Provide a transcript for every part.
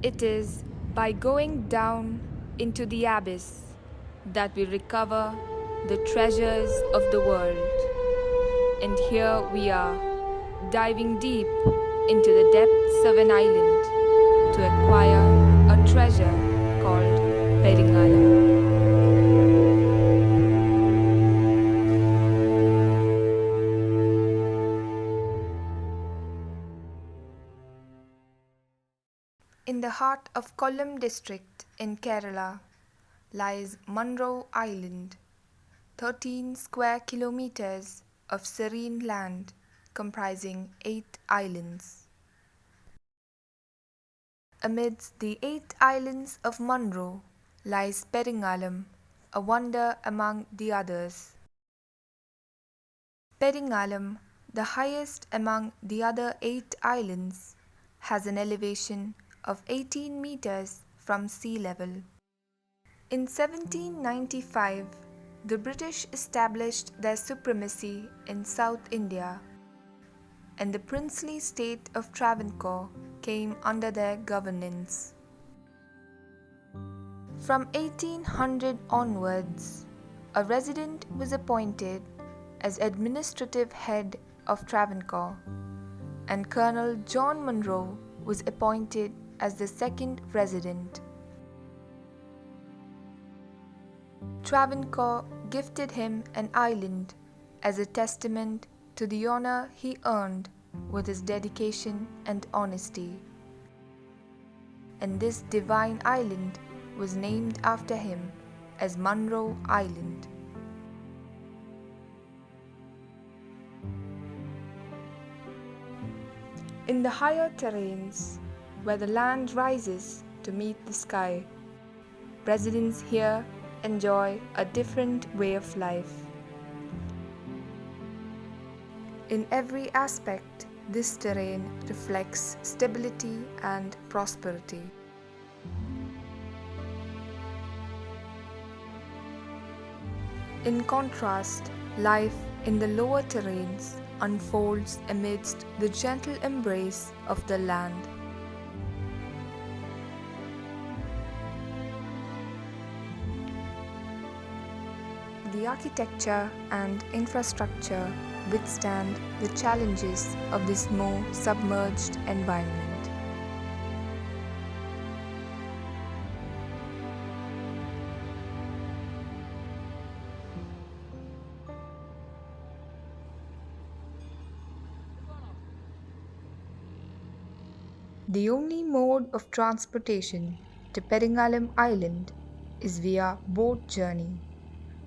It is by going down into the abyss that we recover the treasures of the world. And here we are, diving deep into the depths of an island to acquire a treasure called Perungalam. In the heart of Kollam district in Kerala lies Munroe Island, 13 square kilometers of serene land comprising 8 islands. Amidst the 8 islands of Monroe lies Perungalam, a wonder among the others. Perungalam, the highest among the other 8 islands, has an elevation of 18 meters from sea level. In 1795, the British established their supremacy in South India, and the princely state of Travancore came under their governance. From 1800 onwards, a resident was appointed as administrative head of Travancore, and Colonel John Monroe was appointed as the second resident. Travancore gifted him an island as a testament to the honor he earned with his dedication and honesty. And this divine island was named after him as Munroe Island. In the higher terrains, where the land rises to meet the sky, residents here enjoy a different way of life. In every aspect, this terrain reflects stability and prosperity. In contrast, life in the lower terrains unfolds amidst the gentle embrace of the land. The architecture and infrastructure withstand the challenges of this more submerged environment. The only mode of transportation to Perungalam Island is via boat journey,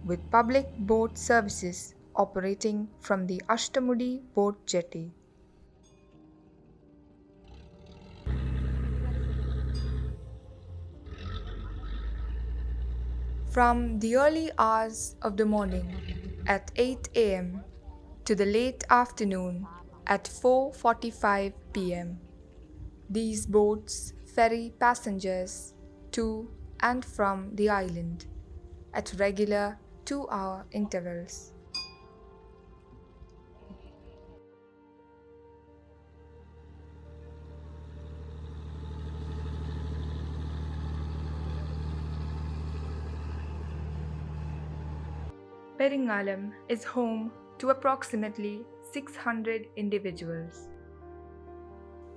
with public boat services operating from the Ashtamudi boat jetty. From the early hours of the morning at 8 a.m. to the late afternoon at 4:45 p.m., these boats ferry passengers to and from the island at regular 2-hour intervals. Perungalam is home to approximately 600 individuals.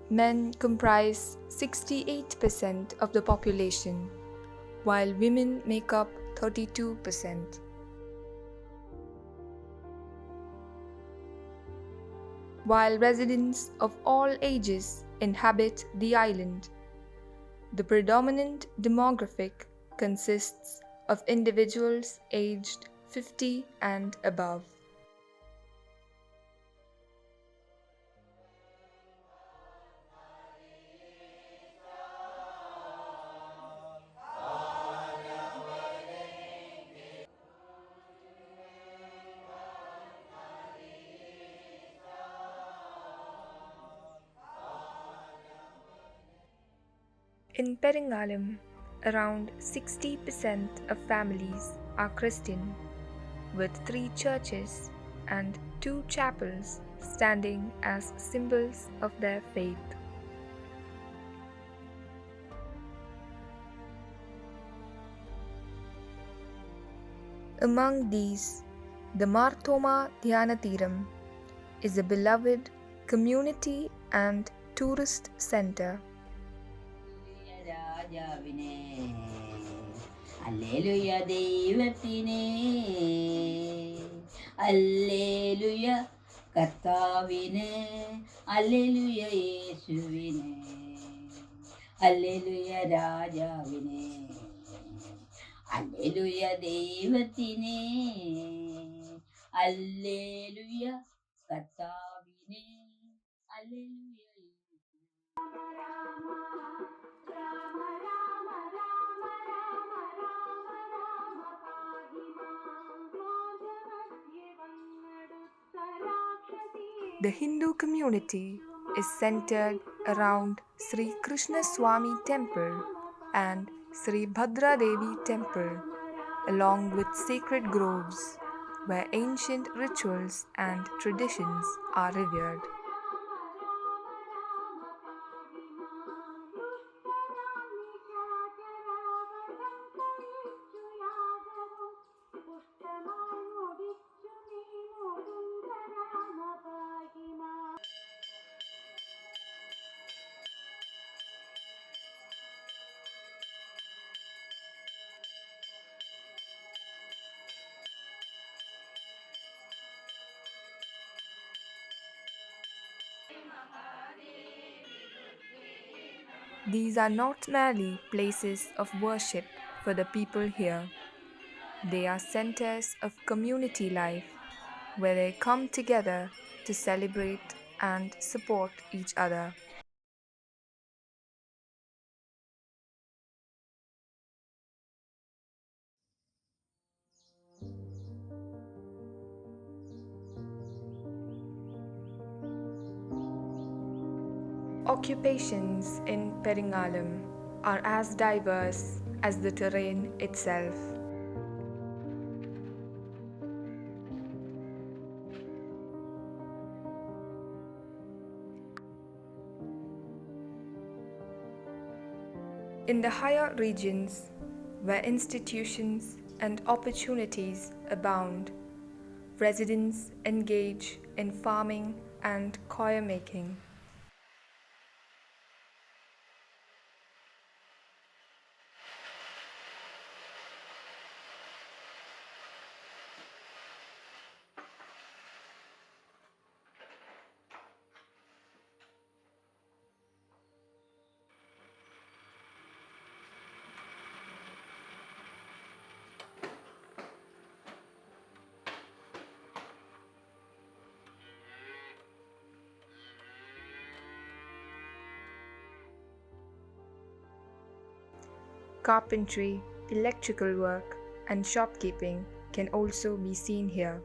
Men comprise 68% of the population, while women make up 32%. While residents of all ages inhabit the island, the predominant demographic consists of individuals aged 50 and above. In Perungalam, around 60% of families are Christian, with 3 churches and 2 chapels standing as symbols of their faith. Among these, the Marthoma Dhyanathiram is a beloved community and tourist center. Alleluia ദൈവത്തിനെ അല്ലേലുയ കർത്താവിന് അല്ലേലുയ യേശുവിന് അല്ലേലുയ രാജാവിനെ അല്ലേലുയ ദൈവത്തിനെ അല്ലേലുയ കർത്താവിനെ അല്ലേലുയ The Hindu community is centered around Sri Krishna Swami Temple and Sri Bhadra Devi Temple, along with sacred groves where ancient rituals and traditions are revered. These are not merely places of worship for the people here. They are centers of community life where they come together to celebrate and support each other. Occupations in Perungalam are as diverse as the terrain itself. In the higher regions, where institutions and opportunities abound, residents engage in farming and coir making. Carpentry, electrical work, and shopkeeping can also be seen here.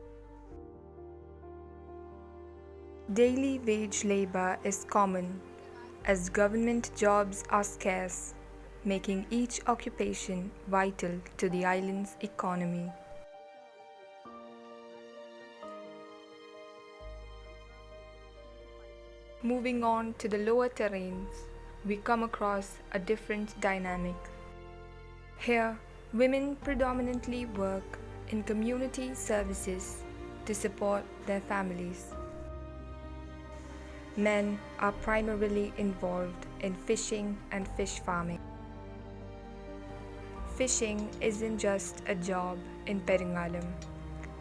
Daily wage labor is common, as government jobs are scarce, making each occupation vital to the island's economy. Moving on to the lower terrains, we come across a different dynamic. Here, women predominantly work in community services to support their families. Men are primarily involved in fishing and fish farming. Fishing isn't just a job in Perungalam,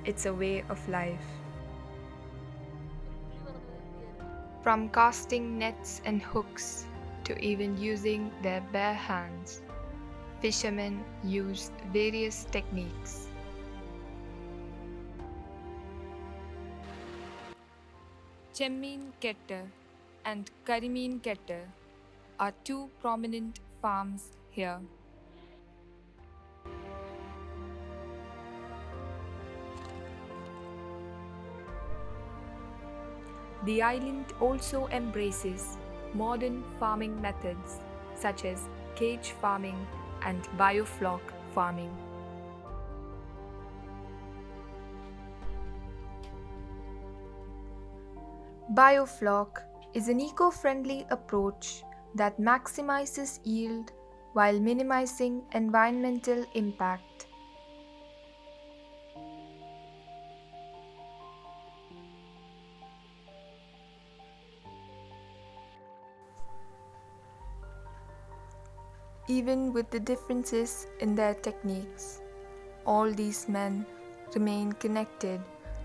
it's a way of life. From casting nets and hooks to even using their bare hands, fishermen use various techniques. Chemmeen Ketta and Karimeen Ketta are two prominent farms here. The island also embraces modern farming methods such as cage farming and biofloc farming. Biofloc is an eco-friendly approach that maximizes yield while minimizing environmental impact. Even with the differences in their techniques, all these men remain connected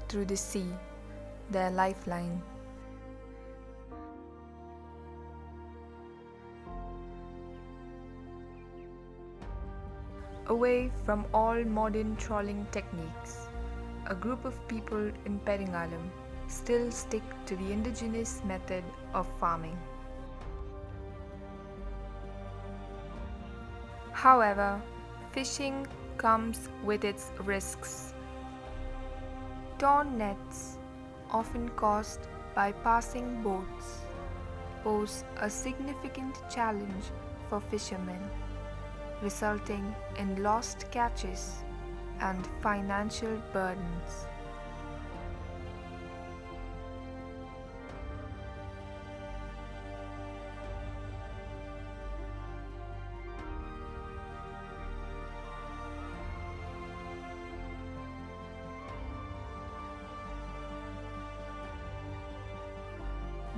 through the sea, their lifeline. Away from all modern trawling techniques, a group of people in Perungalam still stick to the indigenous method of farming. However, fishing comes with its risks. Torn nets, often caused by passing boats, pose a significant challenge for fishermen, resulting in lost catches and financial burdens.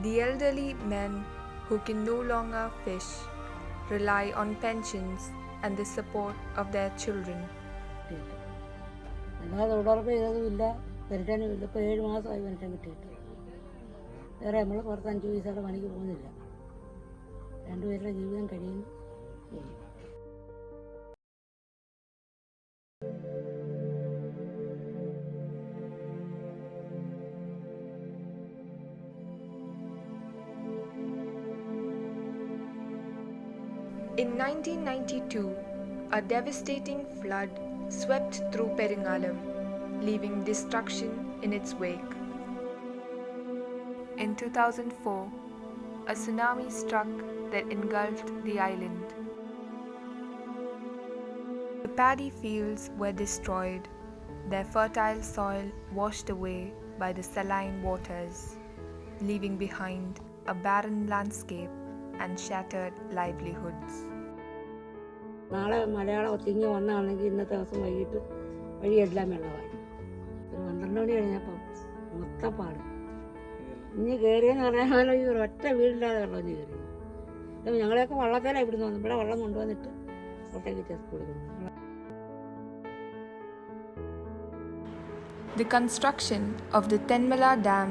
The elderly men who can no longer fish rely on pensions and the support of their children. അല്ലാതെ തൊഴിലുറപ്പ് ചെയ്തതുമില്ല, പെൻഷനും ഇല്ല. ഇപ്പോൾ 7 മാസമായി pension കിട്ടിയിട്ട്. വേറെ നമ്മൾ പുറത്ത് 5 പൈസയുടെ പണിക്ക് പോകുന്നില്ല. രണ്ടുപേരുടെ ജീവിതം കഴിയുന്നു. In 1992, a devastating flood swept through Perungalam, leaving destruction in its wake. In 2004, a tsunami struck that engulfed the island. The paddy fields were destroyed, their fertile soil washed away by the saline waters, leaving behind a barren landscape and shattered livelihoods. നാളെ മലയാളം തിങ്ങി വന്നാണെങ്കിൽ ഇന്നത്തെ ദിവസം വൈകിട്ട് വഴിയെല്ലാം വെള്ളമായി. ഒരു 12 മണി കഴിഞ്ഞപ്പം മൊത്തം പാട്. ഇനി കയറിയെന്ന് പറഞ്ഞാൽ ഈ ഒരൊറ്റ വീടില്ലാതെ വെള്ളം ഇനി കയറി. അപ്പം ഞങ്ങളെയൊക്കെ വള്ളത്തേലാണ് ഇവിടുന്ന് വന്നു. ഇവിടെ വെള്ളം കൊണ്ടുവന്നിട്ട് കോട്ടയ്ക്ക് സ്കൂളിൽ കൊണ്ടുവന്നു. The construction of the Tenmala Dam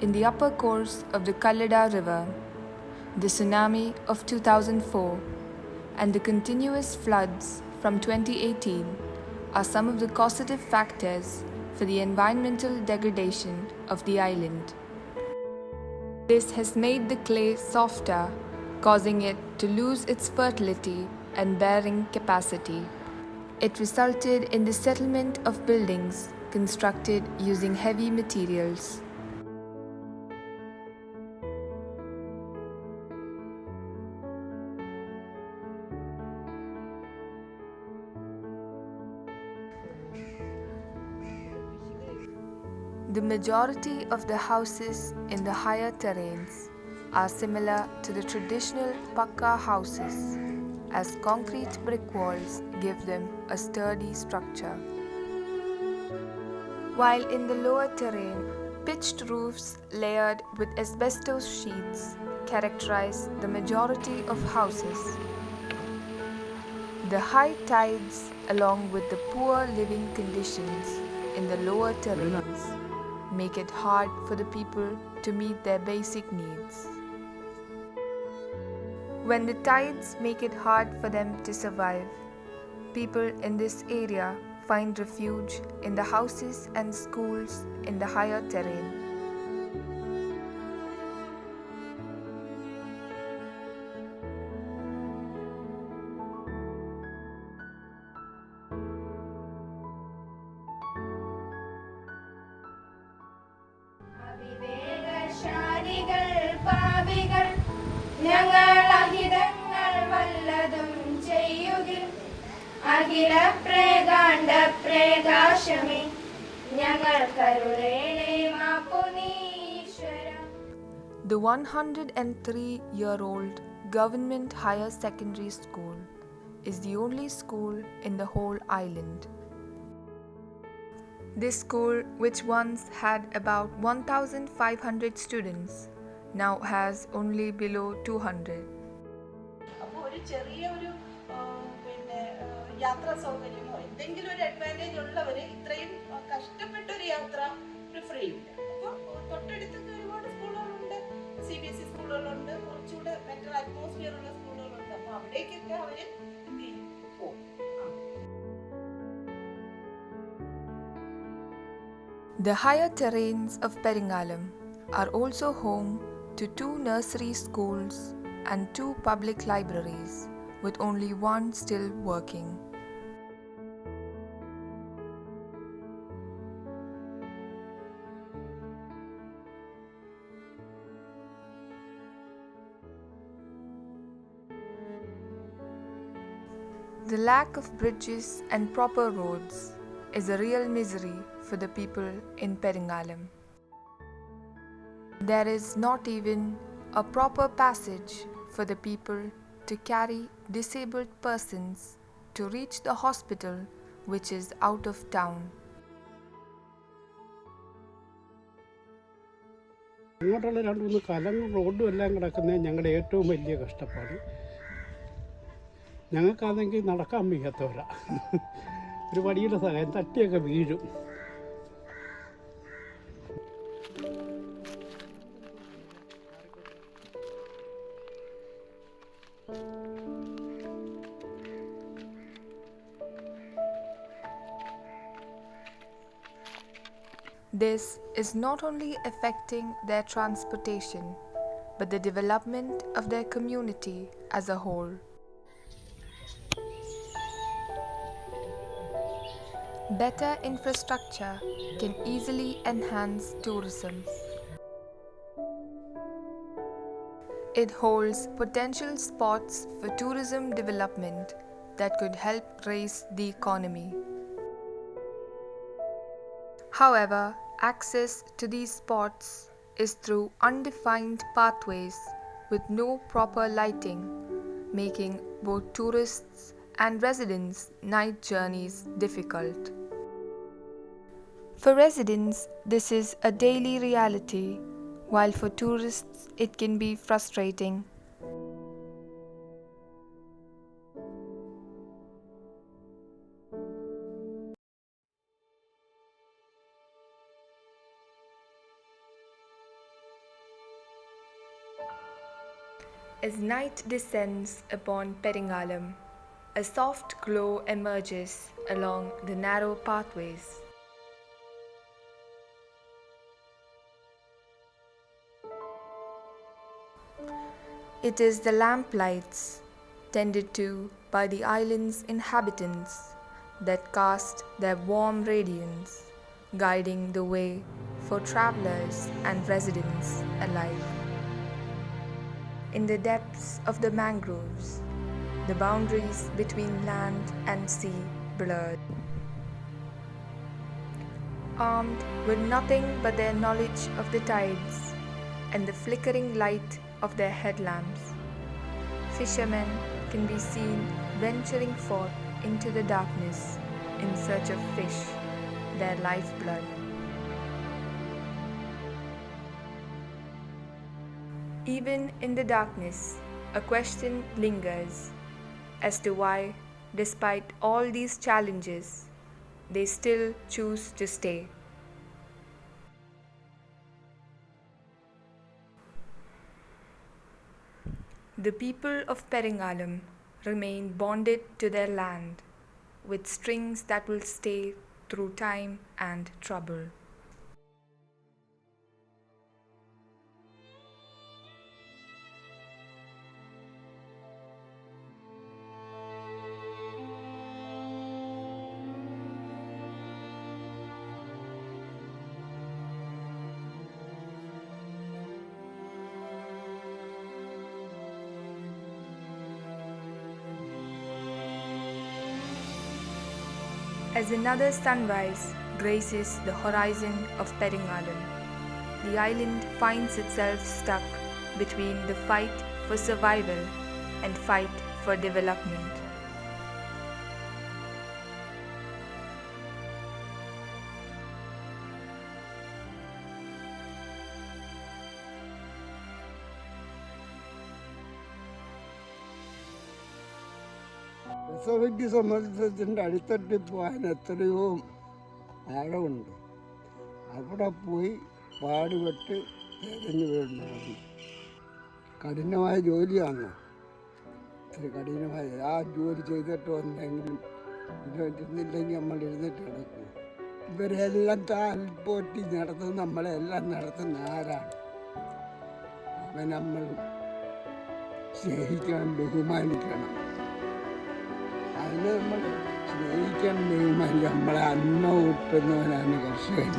in the upper course of the Kallada River, the tsunami of 2004, and the continuous floods from 2018 are some of the causative factors for the environmental degradation of the island. This has made the clay softer, causing it to lose its fertility and bearing capacity. It resulted in the settlement of buildings constructed using heavy materials. The majority of the houses in the higher terrains are similar to the traditional pakka houses, as concrete brick walls give them a sturdy structure. While in the lower terrain, pitched roofs layered with asbestos sheets characterize the majority of houses. The high tides, along with the poor living conditions in the lower terrains, make it hard for the people to meet their basic needs. When the tides make it hard for them to survive, people in this area find refuge in the houses and schools in the higher terrain. അഖില പ്രേകാണ്ഡ പ്രകാശമേ ഞങ്ങൾ കരുണേണേ മാപ്പു നീശ്വര. The 103-year-old government higher secondary school is the only school in the whole island. This school, which once had about 1,500 students, now has only below 200. അപ്പോൾ ഒരു ചെറിയ ഒരു പിന്നെ യാത്രാ സൗകര്യമോ എന്തെങ്കിലും ഒരു അഡ്വാൻറ്റേജ് ഉള്ളവർ ഇത്രയും കഷ്ടപ്പെട്ടൊരു യാത്ര പ്രിഫർ ചെയ്യില്ല. അപ്പോൾ തൊട്ടടുത്തൊക്കെ ഒരുപാട് സ്കൂളുകളുണ്ട്, CBSE സ്കൂളുകളുണ്ട്, കുറച്ചുകൂടെ ബെറ്റർ അറ്റ്മോസ്ഫിയർ ഉള്ള സ്കൂളുകളുണ്ട്. അപ്പോൾ അവിടേക്കൊക്കെ അവർ എന്ത് ചെയ്യും, പോകും. The higher terrains of Perungalam are also home to 2 nursery schools and 2 public libraries, with only one still working. The lack of bridges and proper roads is a real misery for the people in Perungalam. There is not even a proper passage for the people to carry disabled persons to reach the hospital, which is out of town. അങ്ങോട്ടുള്ള 2-3 കലങ്ങൾ റോഡും എല്ലാം കിടക്കുന്നത് ഞങ്ങളുടെ ഏറ്റവും വലിയ കഷ്ടപ്പാട്. ഞങ്ങൾക്കാണെങ്കിൽ നടക്കാൻ വയ്യാത്തവരാ, ഒരു വടിയുടെ സഹായം തട്ടിയൊക്കെ വീഴും. This is not only affecting their transportation, but the development of their community as a whole. Better infrastructure can easily enhance tourism. It holds potential spots for tourism development that could help raise the economy. However, access to these spots is through undefined pathways with no proper lighting, making both tourists and residents' night journeys difficult. For residents, this is a daily reality, while for tourists it can be frustrating. As night descends upon Perungalam, a soft glow emerges along the narrow pathways. It is the lamplights tended to by the island's inhabitants that cast their warm radiance, guiding the way for travelers and residents alike. In the depths of the mangroves, the boundaries between land and sea blurred. Armed with nothing but their knowledge of the tides and the flickering light of their headlamps, fishermen can be seen venturing forth into the darkness in search of fish, their lifeblood. Even in the darkness, a question lingers as to why, despite all these challenges, they still choose to stay. The people of Perungalam remain bonded to their land with strings that will stay through time and trouble. As another sunrise graces the horizon of Perungalam, the island finds itself stuck between the fight for survival and fight for development. വാസവയ്ക്ക് സമുദ്രത്തിൻ്റെ അടിത്തട്ടിൽ പോകാൻ എത്രയോ ആഴമുണ്ട്. അവിടെ പോയി പാടുപെട്ട് തിരഞ്ഞു വീഴുന്നത് കഠിനമായ ജോലിയാണ്. ഇത്തിരി കഠിനമായ ആ ജോലി ചെയ്തിട്ട് വന്നെങ്കിലും ഇരുന്നില്ലെങ്കിൽ നമ്മൾ എഴുന്നേറ്റ് കിടക്കും. ഇവരെല്ലാം താൽപോറ്റി നടത്തുന്ന നമ്മളെല്ലാം നടത്തുന്ന ആരാണ്? അവൻ നമ്മൾ സ്നേഹിക്കണം, ബഹുമാനിക്കണം. അതിന് നമ്മൾ സ്നേഹിക്കണം, ബഹുമാനിക്കണം. നമ്മളെ അന്നം ഉട്ടുന്നവനാണ് കർഷകൻ.